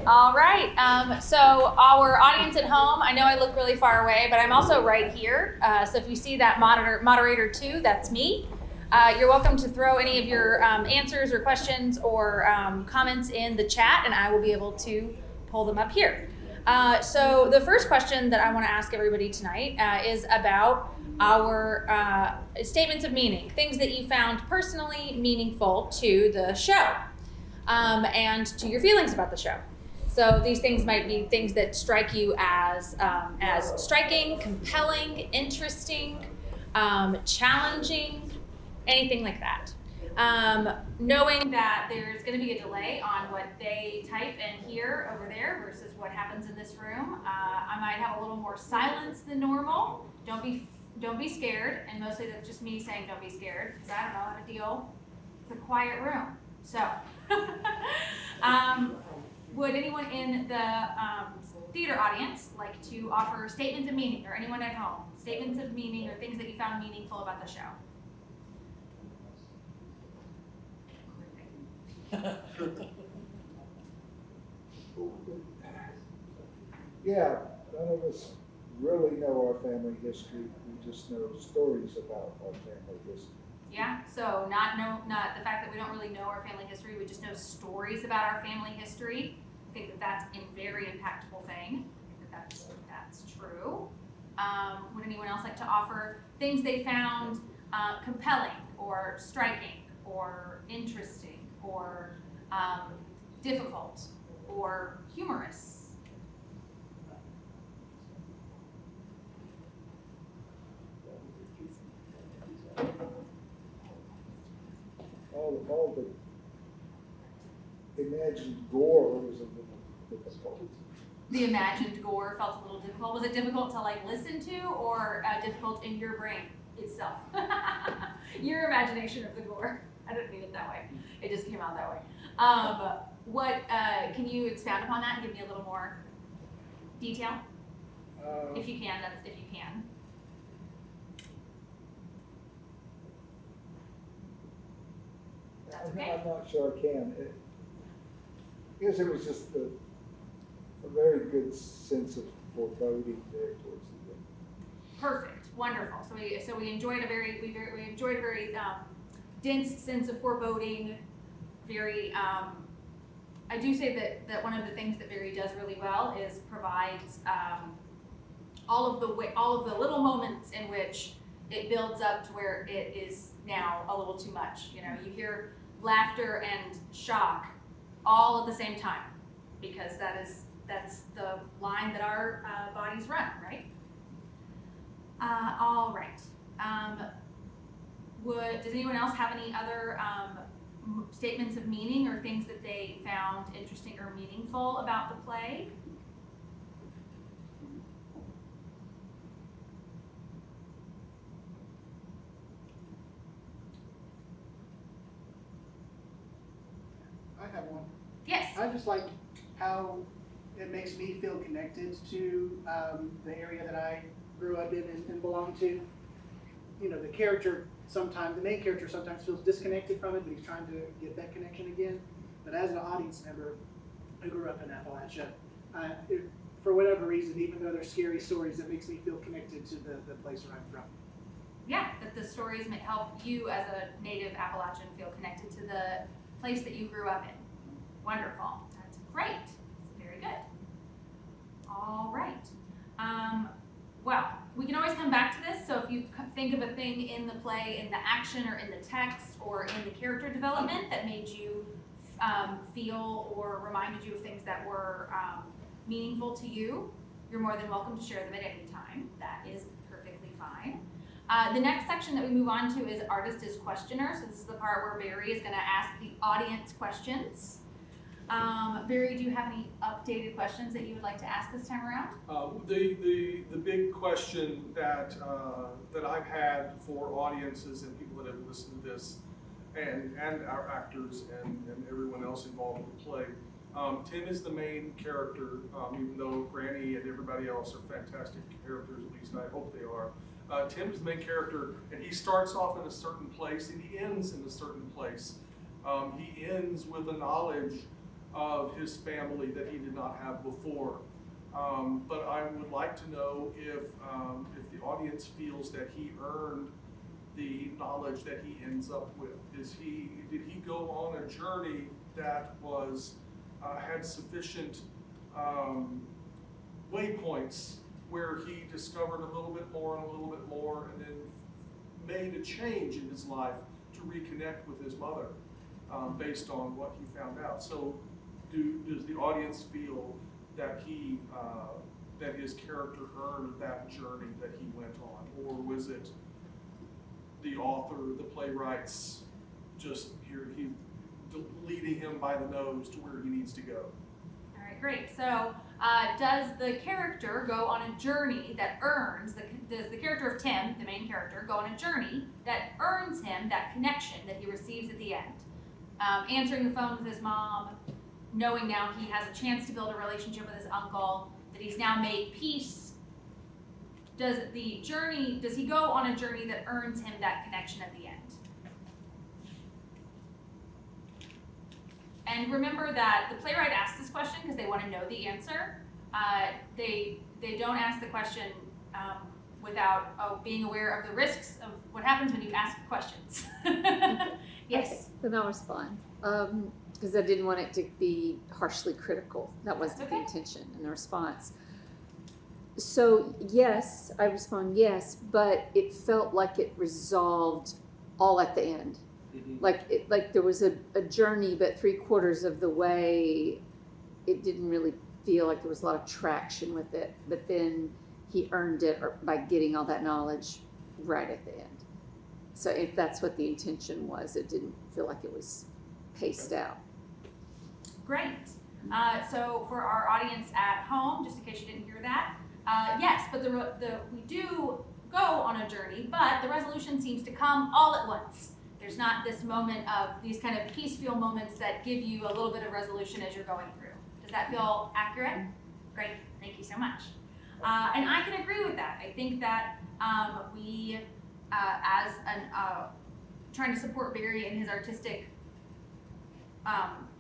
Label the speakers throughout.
Speaker 1: All right, so our audience at home, I know I look really far away, but I'm also right here. So if you see that moderator 2, that's me. You're welcome to throw any of your answers or questions or comments in the chat, and I will be able to pull them up here. So the first question that I want to ask everybody tonight is about our statements of meaning, things that you found personally meaningful to the show and to your feelings about the show. So these things might be things that strike you as striking, compelling, interesting, challenging, anything like that. Knowing that there's going to be a delay on what they type and hear over there versus what happens in this room, I might have a little more silence than normal. Don't be scared, and mostly that's just me saying don't be scared because I don't know how to deal with a quiet room. So, would anyone in the theater audience like to offer statements of meaning, or anyone at home, statements of meaning or things that you found meaningful about the show?
Speaker 2: Yeah, none of us really know our family history. We just know stories about our family history.
Speaker 1: Yeah, so not the fact that we don't really know our family history, we just know stories about our family history. I think that that's a very impactful thing. I think that that's true. Would anyone else like to offer things they found compelling or striking or interesting or difficult or humorous?
Speaker 2: All the imagined gore was a little difficult.
Speaker 1: The imagined gore felt a little difficult. Was it difficult to like listen to, or difficult in your brain itself? Your imagination of the gore. I didn't mean it that way. It just came out that way. Can you expound upon that and give me a little more detail? If you can, that's if you can. Okay.
Speaker 2: I'm not sure I can. I guess it was just a very good sense of foreboding there towards the end.
Speaker 1: Perfect, wonderful. So we enjoyed a very dense sense of foreboding. Very. I do say that one of the things that Barry does really well is provides all of the little moments in which it builds up to where it is now a little too much. You know, you hear laughter and shock all at the same time, because that's the line that our bodies run, right? All right. Does anyone else have any other statements of meaning or things that they found interesting or meaningful about the play?
Speaker 3: I have one.
Speaker 1: Yes.
Speaker 3: I just like how it makes me feel connected to the area that I grew up in and belong to. You know, the main character sometimes feels disconnected from it, but he's trying to get that connection again. But as an audience member who grew up in Appalachia, for whatever reason, even though they're scary stories, it makes me feel connected to the place where I'm from.
Speaker 1: Yeah, that the stories may help you as a native Appalachian feel connected to the place that you grew up in. Wonderful. That's great. That's very good. All right. Well, we can always come back to this. So if you think of a thing in the play, in the action or in the text or in the character development that made you feel or reminded you of things that were meaningful to you, you're more than welcome to share them at any time. That is perfectly fine. The next section that we move on to is Artist is Questioner. So this is the part where Barry is going to ask the audience questions. Barry, do you have any updated questions that you would like to ask this time around?
Speaker 4: The big question that I've had for audiences and people that have listened to this, and our actors and everyone else involved in the play, Tim is the main character, even though Granny and everybody else are fantastic characters, at least I hope they are. Tim is the main character, and he starts off in a certain place and he ends in a certain place. He ends with a knowledge of his family that he did not have before. But I would like to know if the audience feels that he earned the knowledge that he ends up with. Did he go on a journey that was had sufficient waypoints where he discovered a little bit more and a little bit more, and then made a change in his life to reconnect with his mother based on what he found out? So does the audience feel that that his character earned that journey that he went on, or was it the author, the playwrights, just he leading him by the nose to where he needs to go?
Speaker 1: All right, great. So does the character go on a journey that earns, does the character of Tim, the main character, go on a journey that earns him that connection that he receives at the end? Answering the phone with his mom, knowing now he has a chance to build a relationship with his uncle, that he's now made peace. Does he go on a journey that earns him that connection at the end? And remember that the playwright asks this question because they want to know the answer. They don't ask the question without being aware of the risks of what happens when you ask questions. Yes.
Speaker 5: Okay, then I'll respond. Because I didn't want it to be harshly critical. That wasn't the intention in the response. So yes, I respond yes, but it felt like it resolved all at the end. Mm-hmm. Like there was a journey, but 3/4 of the way, it didn't really feel like there was a lot of traction with it. But then he earned it by getting all that knowledge right at the end. So if that's what the intention was, it didn't feel like it was paced out.
Speaker 1: Great. So for our audience at home, just in case you didn't hear that, yes, but we do go on a journey, but the resolution seems to come all at once. There's not this moment of these kind of peaceful moments that give you a little bit of resolution as you're going through. Does that feel accurate? Great, thank you so much. And I can agree with that. I think that we, as trying to support Barry in his artistic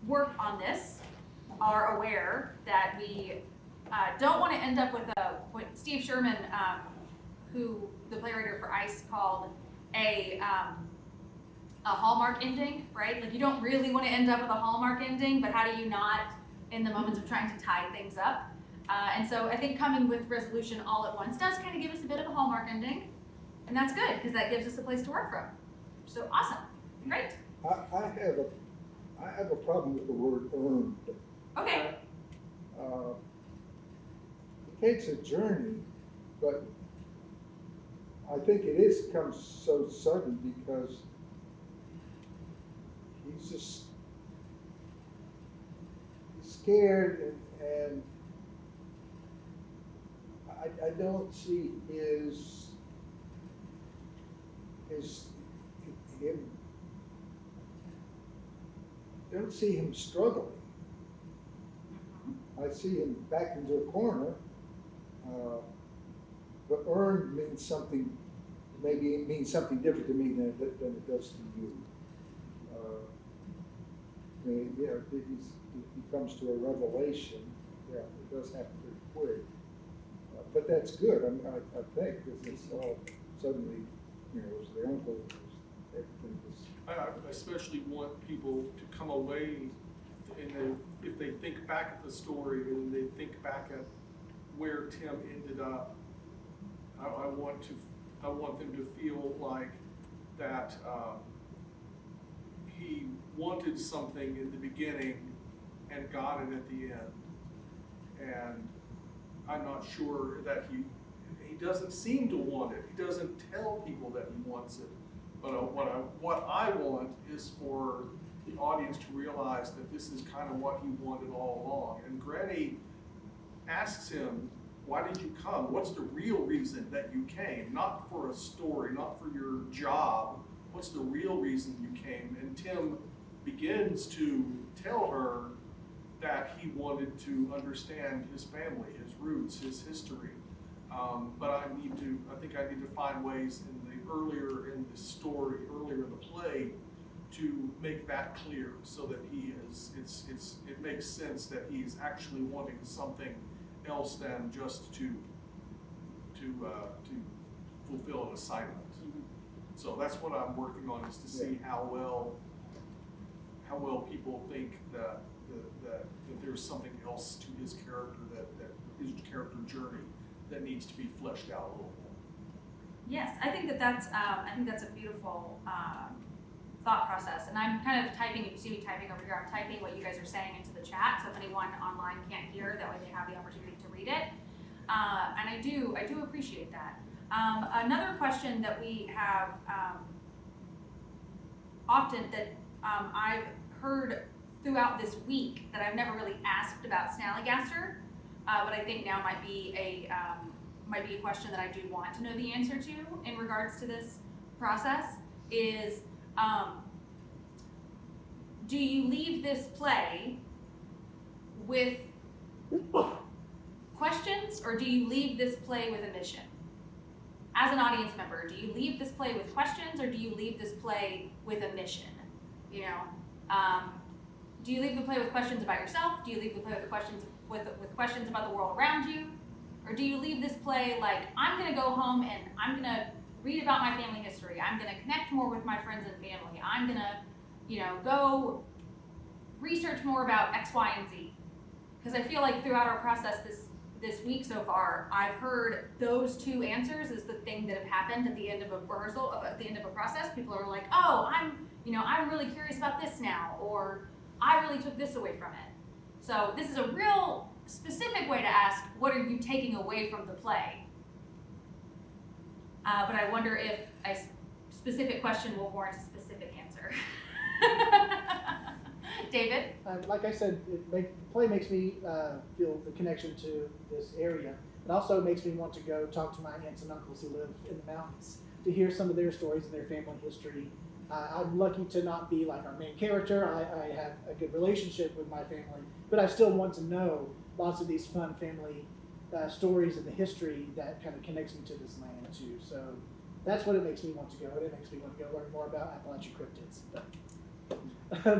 Speaker 1: work on this, are aware that we don't want to end up with what Steve Sherman, who the playwright for ICE called a Hallmark ending, right? Like you don't really want to end up with a Hallmark ending, but how do you not in the moments of trying to tie things up? And so I think coming with resolution all at once does kind of give us a bit of a Hallmark ending, and that's good because that gives us a place to work from. So awesome, great.
Speaker 2: I have a problem with the word earned.
Speaker 1: Okay.
Speaker 2: It takes a journey, but I think comes so sudden because he's scared and I don't see him struggling. I see him backed into a corner. But earned means something. Maybe it means something different to me than it does to you. He comes to a revelation. Yeah, it does happen pretty quick. But that's good. I think because it's all suddenly, it was their uncle. Everything was.
Speaker 4: I especially want people to come away, and if they think back at the story and they think back at where Tim ended up, I want them to feel like that he wanted something in the beginning and got it at the end, and I'm not sure that he doesn't seem to want it. He doesn't tell people that he wants it. But what I want is for the audience to realize that this is kind of what he wanted all along. And Granny asks him, why did you come? What's the real reason that you came? Not for a story, not for your job. What's the real reason you came? And Tim begins to tell her that he wanted to understand his family, his roots, his history. But I think I need to find ways earlier in the story, earlier in the play, to make that clear so that he is, it makes sense that he's actually wanting something else than just to fulfill an assignment. So that's what I'm working on, is to see how well people think that there's something else to his character, that his character journey that needs to be fleshed out a little more.
Speaker 1: Yes, I think that's a beautiful thought process, and I'm kind of typing. If you see me typing over here, I'm typing what you guys are saying into the chat. So if anyone online can't hear, that way they have the opportunity to read it. And I do appreciate that. Another question that we have often that I've heard throughout this week that I've never really asked about SNALLYGASTER, but I think now might be a question that I do want to know the answer to in regards to this process is, do you leave this play with questions, or do you leave this play with a mission? As an audience member, do you leave this play with questions, or do you leave this play with a mission? You know, do you leave the play with questions about yourself? Do you leave the play with questions questions about the world around you? Or do you leave this play like, I'm gonna go home and I'm gonna read about my family history. I'm gonna connect more with my friends and family. I'm gonna, you know, go research more about X, Y, and Z. Because I feel like throughout our process this week so far, I've heard those two answers is the thing that have happened at the end of a rehearsal, at the end of a process. People are like, oh, I'm really curious about this now, or I really took this away from it. So this is a real specific way to ask, what are you taking away from the play? But I wonder if a specific question will warrant a specific answer. David?
Speaker 3: Like I said, the play makes me feel the connection to this area. It also makes me want to go talk to my aunts and uncles who live in the mountains to hear some of their stories and their family history. I'm lucky to not be like our main character. I have a good relationship with my family, but I still want to know lots of these fun family stories and the history that kind of connects me to this land too. So that's what it makes me want to go. And it makes me want to go learn more about Appalachian cryptids. But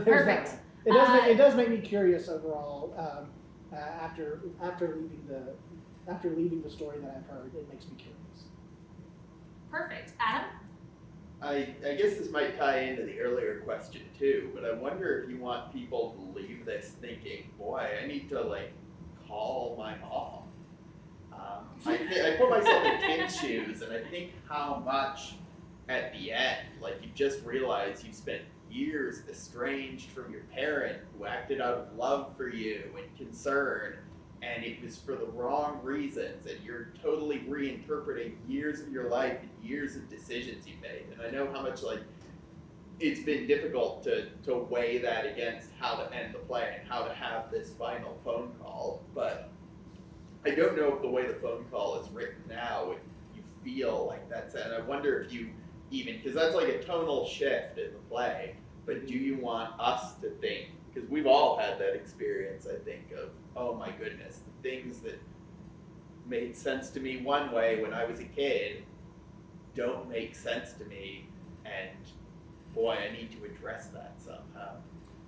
Speaker 1: Perfect.
Speaker 3: It does make me curious overall. After leaving the story that I've heard, it makes me curious.
Speaker 1: Perfect. Adam?
Speaker 6: I guess this might tie into the earlier question too, but I wonder if you want people to leave this thinking, boy, I need to like call my mom. I put myself in Tim's shoes, and I think how much at the end, like you just realize you've spent years estranged from your parent who acted out of love for you and concern, and it was for the wrong reasons, and you're totally reinterpreting years of your life and years of decisions you made. And I know how much like it's been difficult to weigh that against how to end the play and how to have this final phone call, but I don't know if the way the phone call is written now, if you feel like that's it. And I wonder if you even, because that's like a tonal shift in the play, but do you want us to think, because we've all had that experience, I think, of, oh my goodness, the things that made sense to me one way when I was a kid don't make sense to me, and boy, I need to address that somehow.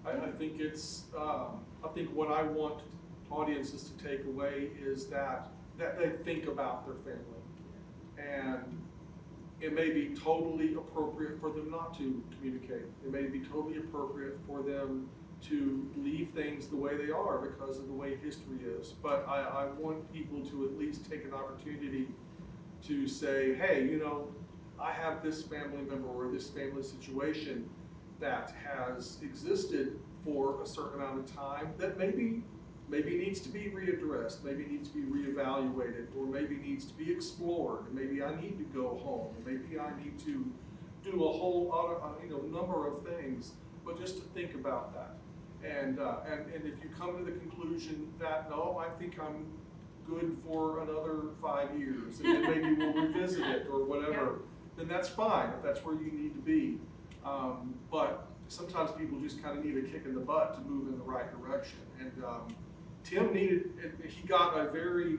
Speaker 4: I think it's, I think what I want audiences to take away is that they think about their family. And it may be totally appropriate for them not to communicate. It may be totally appropriate for them to leave things the way they are because of the way history is. But I want people to at least take an opportunity to say, hey, you know, I have this family member or this family situation that has existed for a certain amount of time that maybe needs to be readdressed, maybe needs to be reevaluated, or maybe needs to be explored. Maybe I need to go home. Maybe I need to do a whole number of things, but just to think about that. And if you come to the conclusion that, no, I think I'm good for another 5 years, and then maybe we'll revisit it or whatever, then that's fine if that's where you need to be. But sometimes people just kind of need a kick in the butt to move in the right direction. And Tim he got a very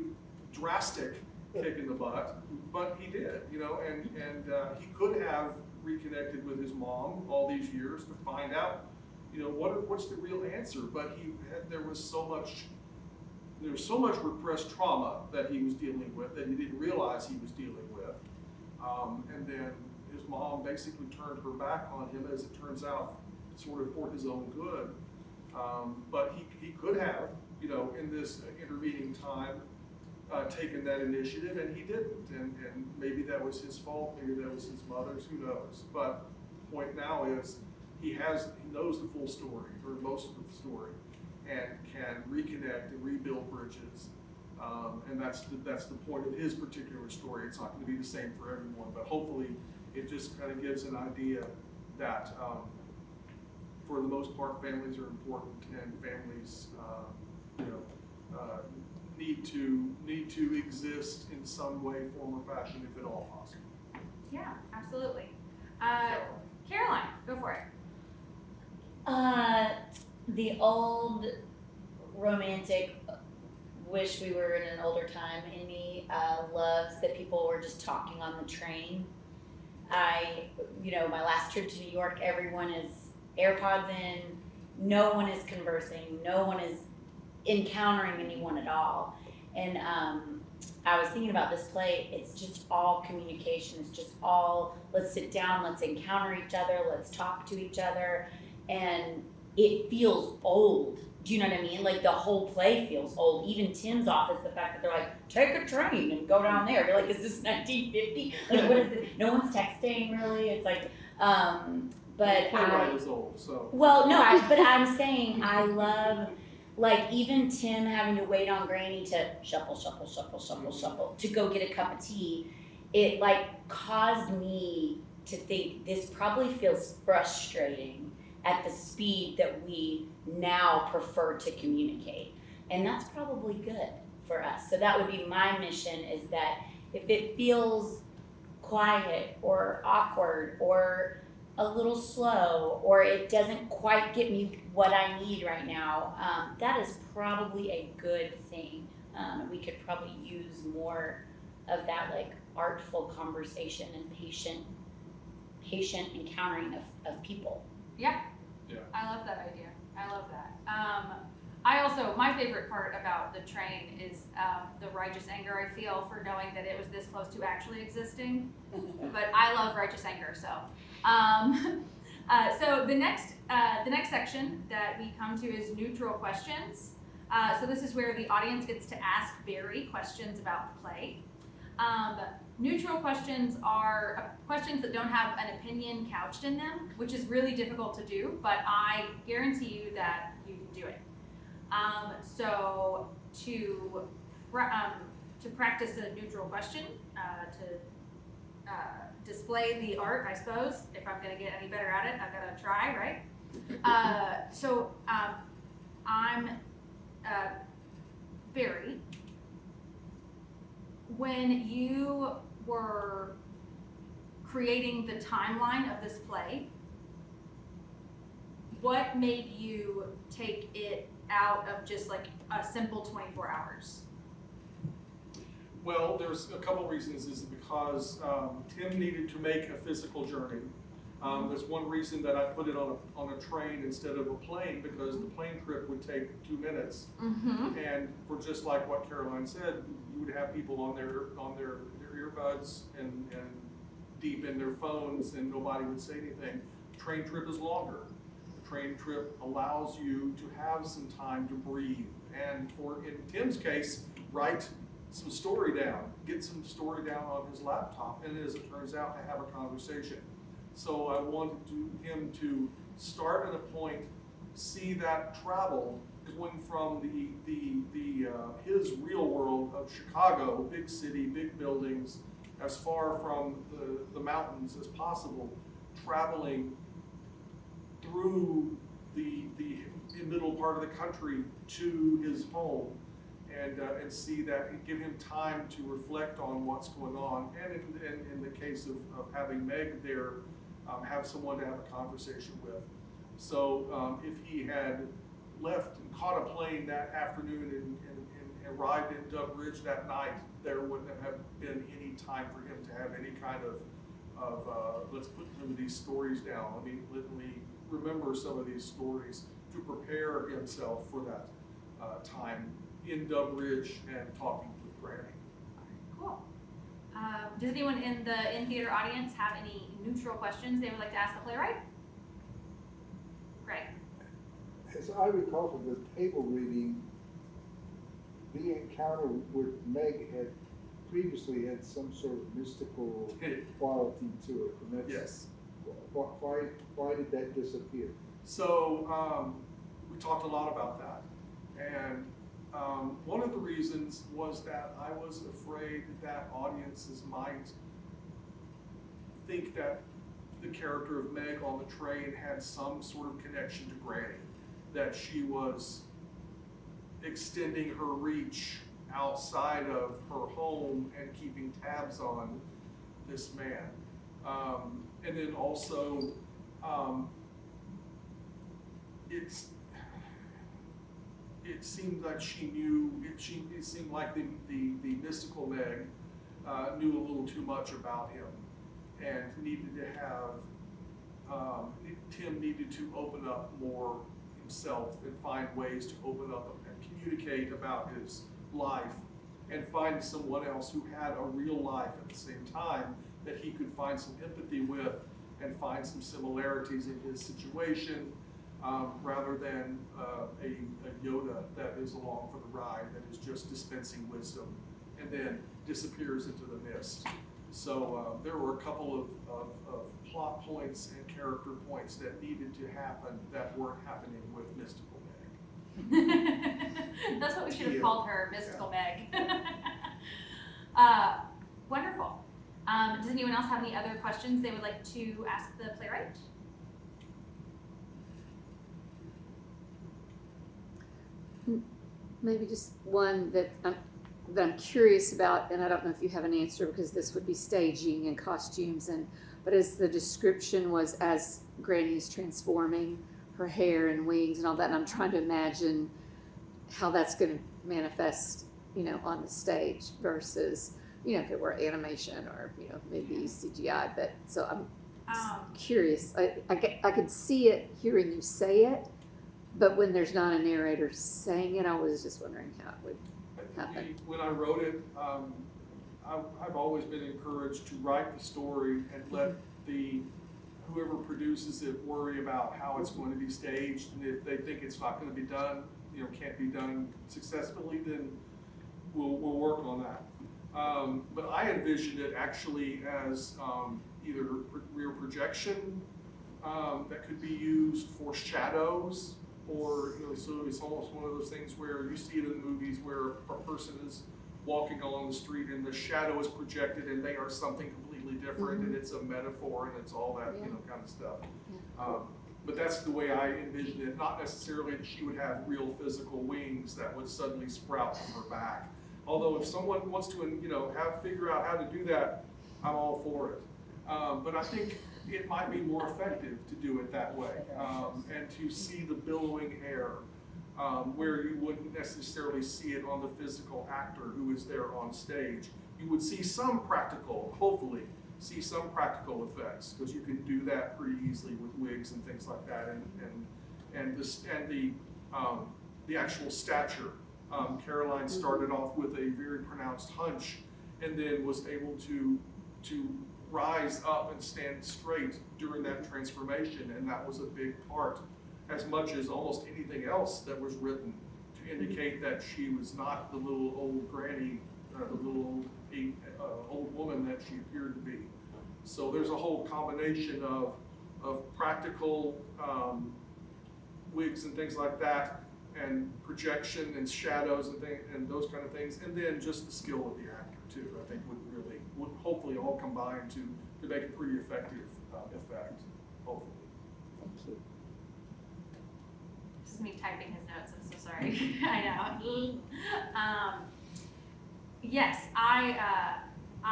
Speaker 4: drastic kick in the butt, but he did, you know, and he could have reconnected with his mom all these years to find out, you know, what's the real answer. But there was so much repressed trauma that he was dealing with that he didn't realize he was dealing with. And then his mom basically turned her back on him, as it turns out, sort of for his own good. But he could have, you know, in this intervening time, taken that initiative, and he didn't. And maybe that was his fault, maybe that was his mother's, who knows. But the point now is he knows the full story, or most of the story, and can reconnect and rebuild bridges. And that's the point of his particular story. It's not going to be the same for everyone, but hopefully it just kind of gives an idea that for the most part, families are important, and families, need to exist in some way, form, or fashion, if at all possible.
Speaker 1: Yeah, absolutely. Caroline, go for it.
Speaker 7: The old romantic wish we were in an older time in me loves that people were just talking on the train. My last trip to New York, everyone is AirPods in, no one is conversing, no one is encountering anyone at all. And I was thinking about this play, it's just all communication, it's just all, let's sit down, let's encounter each other, let's talk to each other, and it feels old. Do you know what I mean? Like the whole play feels old. Even Tim's office, the fact that they're like, take a train and go down there. You're like, is this 1950? Like, what is it? No one's texting really. It's like, but
Speaker 4: Playwright is old, so.
Speaker 7: Well, no, but I'm saying I love, like even Tim having to wait on Granny to shuffle, to go get a cup of tea. It like caused me to think this probably feels frustrating at the speed that we now prefer to communicate. And that's probably good for us. So that would be my mission, is that if it feels quiet or awkward or a little slow, or it doesn't quite get me what I need right now, that is probably a good thing. We could probably use more of that like artful conversation and patient encountering of people.
Speaker 1: Yeah.
Speaker 4: Yeah.
Speaker 1: I love that idea. I love that. My favorite part about the train is the righteous anger I feel for knowing that it was this close to actually existing. But I love righteous anger, so. So the next section that we come to is neutral questions. So this is where the audience gets to ask Barry questions about the play. Neutral questions are questions that don't have an opinion couched in them, which is really difficult to do, but I guarantee you that you can do it. So to practice a neutral question, to display the art, I suppose, if I'm gonna get any better at it, I've gotta try, right? I'm Barry. When you were creating the timeline of this play, what made you take it out of just like a simple 24 hours?
Speaker 4: Well, there's a couple reasons. Is because Tim needed to make a physical journey. There's one reason that I put it on a train instead of a plane, because the plane trip would take 2 minutes.
Speaker 1: Mm-hmm.
Speaker 4: And for just like what Caroline said, you would have people on their earbuds and deep in their phones, and nobody would say anything. Train trip is longer. The train trip allows you to have some time to breathe, and in Tim's case, write some story down, get some story down on his laptop, and as it turns out, to have a conversation. So I wanted him to start at a point, see that travel going from his real world of Chicago, big city, big buildings, as far from the mountains as possible, traveling through the middle part of the country to his home, and see that, and give him time to reflect on what's going on, and in the case of having Meg there, have someone to have a conversation with. So if he had left and caught a plane that afternoon and arrived in Dub Ridge that night, there wouldn't have been any time for him to have any kind of let's put some of these stories down. Let me remember some of these stories to prepare himself for that time in Dub Ridge and talking with Granny.
Speaker 1: Cool. Does anyone in the in-theater audience have any neutral questions they would like to ask the playwright? Greg.
Speaker 2: As I recall from the table reading, the encounter with Meg had previously had some sort of mystical quality to it, and that's
Speaker 4: Yes.
Speaker 2: Why did that disappear?
Speaker 4: So we talked a lot about that, and one of the reasons was that I was afraid that audiences might think that the character of Meg on the train had some sort of connection to Granny, that she was extending her reach outside of her home and keeping tabs on this man. And then also, it seemed like she knew, it seemed like the mystical Meg knew a little too much about him and needed to have, Tim needed to open up more himself and find ways to open up and communicate about his life and find someone else who had a real life at the same time that he could find some empathy with and find some similarities in his situation, rather than a Yoda that is along for the ride, that is just dispensing wisdom and then disappears into the mist. So there were a couple of plot points and character points that needed to happen that weren't happening with Mystical Meg.
Speaker 1: That's what we should have
Speaker 4: Yeah.
Speaker 1: called her, Mystical Meg. Wonderful. Does anyone else have any other questions they would like to ask the playwright?
Speaker 5: Maybe just one that I'm curious about, and I don't know if you have an answer because this would be staging and costumes, but as the description was as Granny is transforming her hair and wings and all that, and I'm trying to imagine how that's going to manifest, on the stage versus, if it were animation or, maybe CGI. But so I'm curious. I could see it hearing you say it, but when there's not a narrator saying it, I was just wondering how it would happen.
Speaker 4: When I wrote it, I've always been encouraged to write the story and let whoever produces it worry about how it's going to be staged, and if they think it's not going to be done, can't be done successfully, then we'll work on that. But I envisioned it actually as either rear projection that could be used for shadows, or so it's almost one of those things where you see it in movies where a person is walking along the street and the shadow is projected and they are something completely different, and it's a metaphor and it's all that kind of stuff. But that's the way I envisioned it. Not necessarily that she would have real physical wings that would suddenly sprout from her back. Although if someone wants to figure out how to do that, I'm all for it. But I think it might be more effective to do it that way, and to see the billowing hair, where you wouldn't necessarily see it on the physical actor who is there on stage. You would see some practical, hopefully, see some practical effects, because you can do that pretty easily with wigs and things like that, and the actual stature. Caroline started off with a very pronounced hunch, and then was able to rise up and stand straight during that transformation, and that was a big part, as much as almost anything else that was written, to indicate that she was not the little old granny, the little old woman that she appeared to be. So there's a whole combination of practical wigs and things like that, and projection and shadows and those kind of things, and then just the skill of the actor too. I think would hopefully all combine to make a pretty effective effect, hopefully.
Speaker 5: Thank you.
Speaker 1: This is me typing his notes, I'm so sorry. I know. Yes, I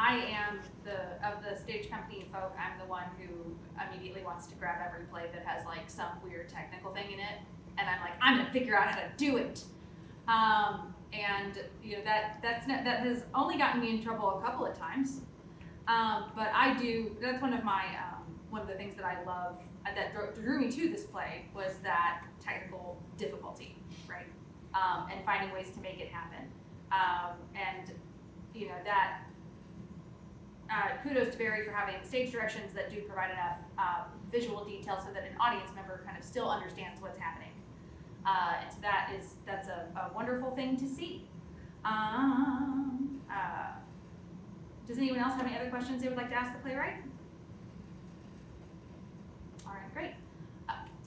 Speaker 1: am of the stage company folk, I'm the one who immediately wants to grab every play that has like some weird technical thing in it, and I'm like, I'm gonna figure out how to do it. And that has only gotten me in trouble a couple of times. But that's one of the things that I love, that drew me to this play, was that technical difficulty, right? And finding ways to make it happen. And, that, kudos to Barry for having stage directions that do provide enough visual detail so that an audience member kind of still understands what's happening. And so that's a wonderful thing to see. Does anyone else have any other questions they would like to ask the playwright? All right, great.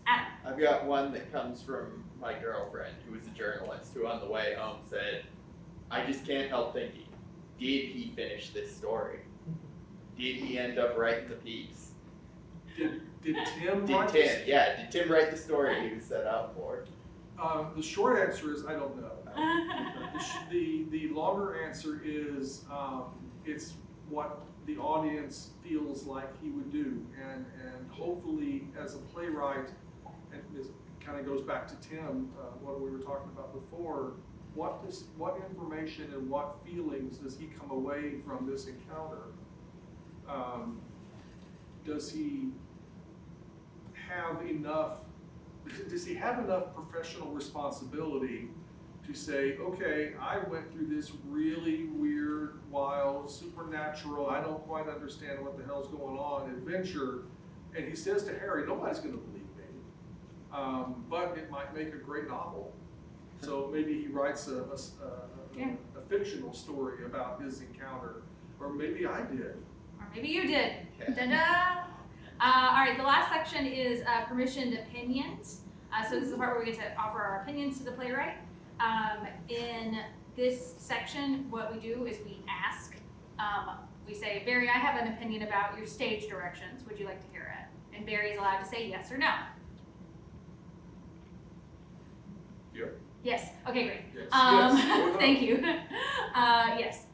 Speaker 1: Adam.
Speaker 6: I've got one that comes from my girlfriend, who is a journalist, who on the way home said, I just can't help thinking, did he finish this story? Did he end up writing the piece?
Speaker 4: Did Tim
Speaker 6: Did
Speaker 4: write
Speaker 6: Tim,
Speaker 4: this?
Speaker 6: yeah, did Tim write the story he was set out for?
Speaker 4: The short answer is I don't know. The longer answer is it's what the audience feels like he would do, and hopefully as a playwright, and this kind of goes back to Tim, what we were talking about before. What information and what feelings does he come away from this encounter? Does he have enough professional responsibility to say, okay, I went through this really weird, wild, supernatural, I don't quite understand what the hell's going on adventure, and he says to Harry, nobody's going to believe me, but it might make a great novel. So maybe he writes a fictional story about his encounter, or maybe I did.
Speaker 1: Or maybe you did.
Speaker 6: Yeah.
Speaker 1: Da-da! All right, the last section is permissioned opinions. So this is the part where we get to offer our opinions to the playwright. In this section, what we do is we ask, we say, Barry, I have an opinion about your stage directions. Would you like to hear it? And Barry's allowed to say yes or no.
Speaker 4: Yeah.
Speaker 1: Yes. Okay, great.
Speaker 4: Yes. Yes.
Speaker 1: Thank you. Yes.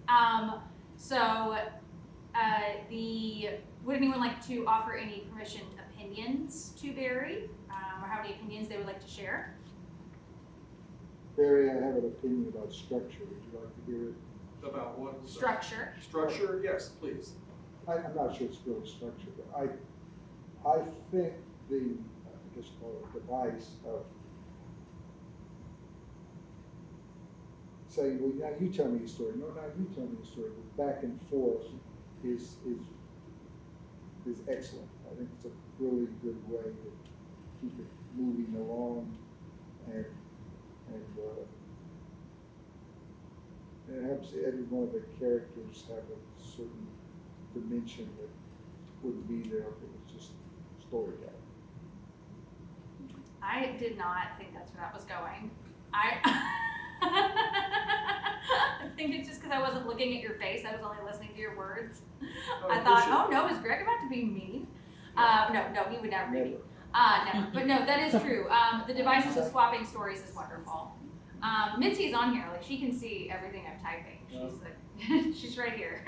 Speaker 1: Would anyone like to offer any permissioned opinions to Barry, or have any opinions they would like to share?
Speaker 2: Barry, I have an opinion about structure. Would you like to hear it?
Speaker 4: About what?
Speaker 1: Structure.
Speaker 4: Structure, yes, please.
Speaker 2: I'm not sure it's really structure, but I think the, I guess call it device of saying, well, now you tell me a story. No, now you tell me a story. The back and forth is excellent. I think it's a really good way to keep it moving along, and it helps every one of the characters have a certain dimension that wouldn't be there if it was just storytelling.
Speaker 1: I did not think that's where that was going. I think it's just because I wasn't looking at your face. I was only listening to your words. I thought, oh no, is Greg about to be mean? No, he would never be mean. Never. But no, that is true. The devices of swapping stories is wonderful. Mitzi's on here, like she can see everything I'm typing. She's like, she's right here.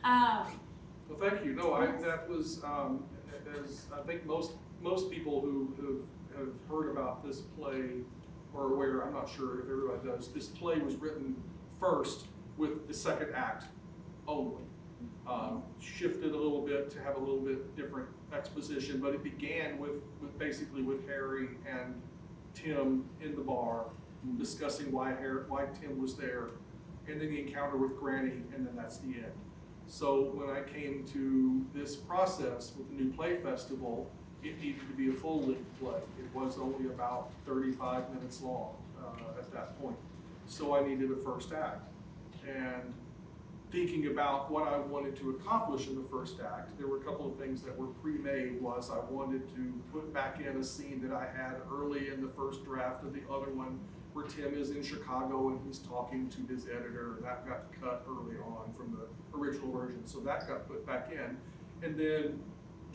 Speaker 4: Well, thank you. No, that was, as I think most people who have heard about this play are aware, I'm not sure if everybody does, this play was written first with the second act only. Shifted a little bit to have a little bit different exposition, but it began with basically with Harry and Tim in the bar discussing why Tim was there, and then the encounter with Granny, and then that's the end. So when I came to this process with the new play festival, it needed to be a full-length play. It was only about 35 minutes long at that point. So I needed a first act. And thinking about what I wanted to accomplish in the first act, there were a couple of things that were pre-made. Was I wanted to put back in a scene that I had early in the first draft of the other one, where Tim is in Chicago and he's talking to his editor, and that got cut early on from the original version, so that got put back in. And then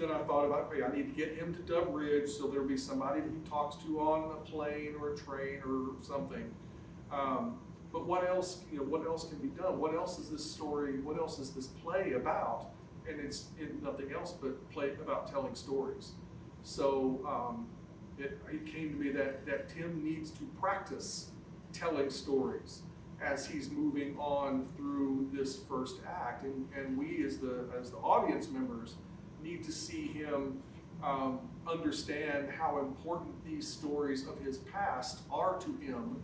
Speaker 4: I thought about, okay, I need to get him to Dub Ridge, so there'll be somebody that he talks to on a plane or a train or something. But what else, what else can be done? What else is this story, what else is this play about? And it's nothing else but play about telling stories. So it came to me that Tim needs to practice telling stories. as he's moving on through this first act. And we as the audience members need to see him understand how important these stories of his past are to him,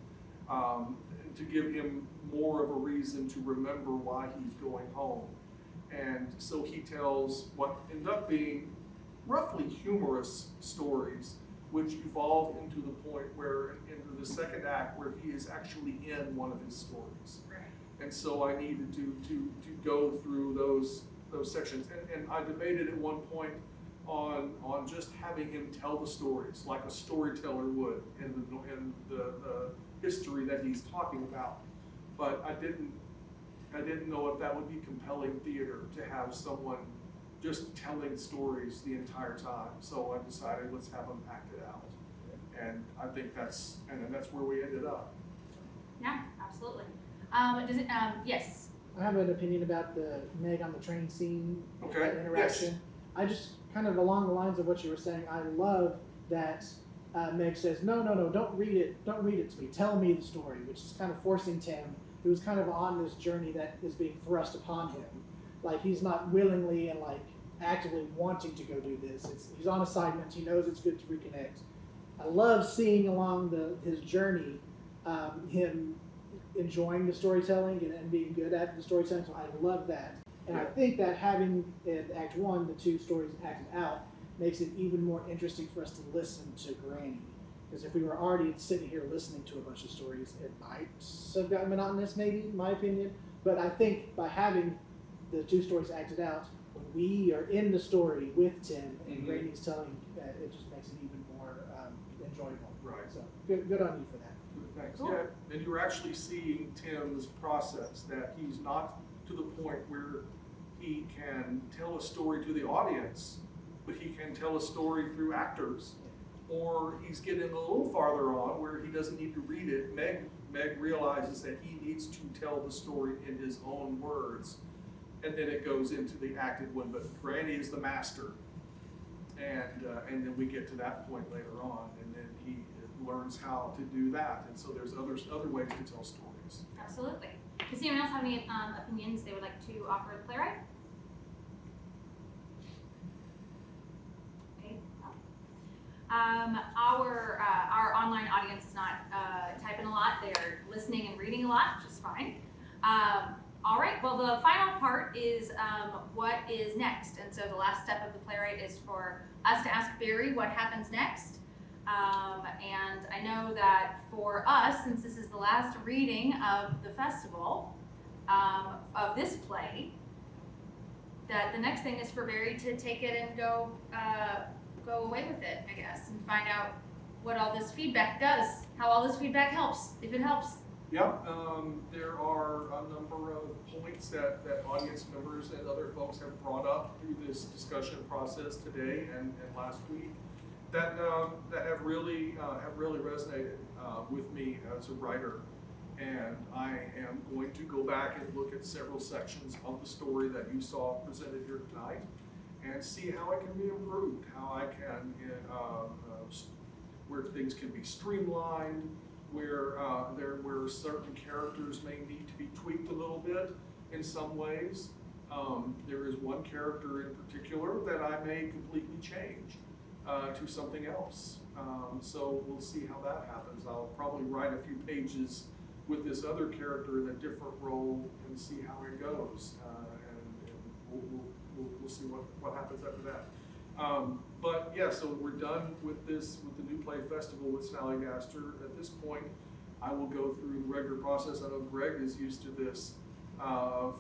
Speaker 4: and to give him more of a reason to remember why he's going home. And so he tells what end up being roughly humorous stories, which evolve into the point where, into the second act, where he is actually in one of his stories.
Speaker 1: Right.
Speaker 4: And so I needed to go through those sections. And I debated at one point on just having him tell the stories like a storyteller would in the history that he's talking about. But I didn't know if that would be compelling theater to have someone just telling stories the entire time. So I decided, let's have them act it out. And I think that's where we ended up.
Speaker 1: Yeah, absolutely. Yes.
Speaker 3: I have an opinion about the Meg on the train scene,
Speaker 4: Okay,
Speaker 3: that interaction.
Speaker 4: yes.
Speaker 3: I just kind of along the lines of what you were saying, I love that Meg says, no, don't read it to me, tell me the story, which is kind of forcing Tim, who's kind of on this journey that is being thrust upon him. Like, he's not willingly and like actively wanting to go do this. He's on assignment, he knows it's good to reconnect. I love seeing along his journey, him enjoying the storytelling and being good at the storytelling, so I love that. And I think that having in Act 1, the two stories acted out, makes it even more interesting for us to listen to Granny. Because if we were already sitting here listening to a bunch of stories, it might have gotten monotonous, maybe, in my opinion. But I think by having the two stories acted out, when we are in the story with Tim and Granny's telling, it just makes it even more enjoyable.
Speaker 4: Right.
Speaker 3: So good on you for that.
Speaker 4: Thanks.
Speaker 1: Cool.
Speaker 4: Yeah, and you're actually seeing Tim's process, that he's not to the point where he can tell a story to the audience, but he can tell a story through actors. Or he's getting a little farther on where he doesn't need to read it. Meg realizes that he needs to tell the story in his own words. And then it goes into the acted one, but Granny is the master. And then we get to that point later on, and then he learns how to do that. And so there's other ways to tell stories.
Speaker 1: Absolutely. Does anyone else have any opinions they would like to offer the Playwright? Okay. Our online audience is not typing a lot. They are listening and reading a lot, which is fine. All right. Well, the final part is what is next. And so the last step of the Playwright is for us to ask Barry what happens next. And I know that for us, since this is the last reading of the festival, of this play, that the next thing is for Barry to take it and go away with it, I guess, and find out what all this feedback does, how all this feedback helps, if it helps.
Speaker 4: Yep, there are a number of points that audience members and other folks have brought up through this discussion process today and last week that have really resonated with me as a writer. And I am going to go back and look at several sections of the story that you saw presented here tonight and see how it can be improved, how I can, where things can be streamlined, where certain characters may need to be tweaked a little bit in some ways. There is one character in particular that I may completely change to something else. So we'll see how that happens. I'll probably write a few pages with this other character in a different role and see how it goes. And we'll see what happens after that. But yeah, so we're done with this, with the New Play Festival with SNALLYGASTer. At this point, I will go through the regular process. I know Greg is used to this, of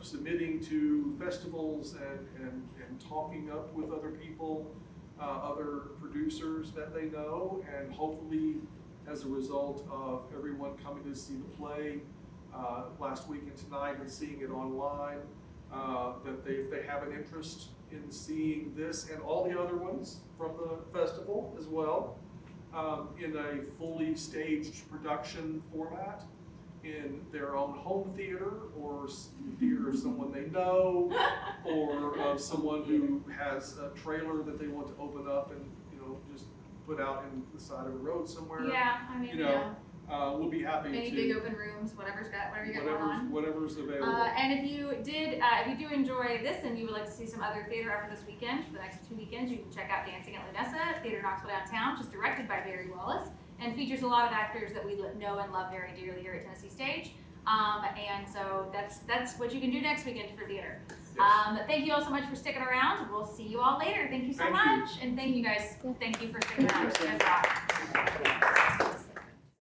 Speaker 4: submitting to festivals and talking up with other people, other producers that they know, and hopefully as a result of everyone coming to see the play last week and tonight and seeing it online, that if they have an interest in seeing this and all the other ones from the festival as well, in a fully staged production format, in their own home theater or theater of someone they know, or of someone who has a trailer that they want to open up and just put out in the side of a road somewhere.
Speaker 1: Yeah, I mean,
Speaker 4: we'll be happy
Speaker 1: Any
Speaker 4: to.
Speaker 1: big open rooms, whatever you got going on.
Speaker 4: Whatever's available.
Speaker 1: And if you do enjoy this and you would like to see some other theater over this weekend, for the next 2 weekends, you can check out Dancing at Lunessa, Theater Knoxville Downtown, which is directed by Barry Wallace, and features a lot of actors that we know and love very dearly here at Tennessee Stage. And so that's what you can do next weekend for theater.
Speaker 4: Yes.
Speaker 1: Thank you all so much for sticking around. We'll see you all later. Thank you so
Speaker 4: Thank you.
Speaker 1: much. And thank you guys. Thank you for sticking around. You guys rock.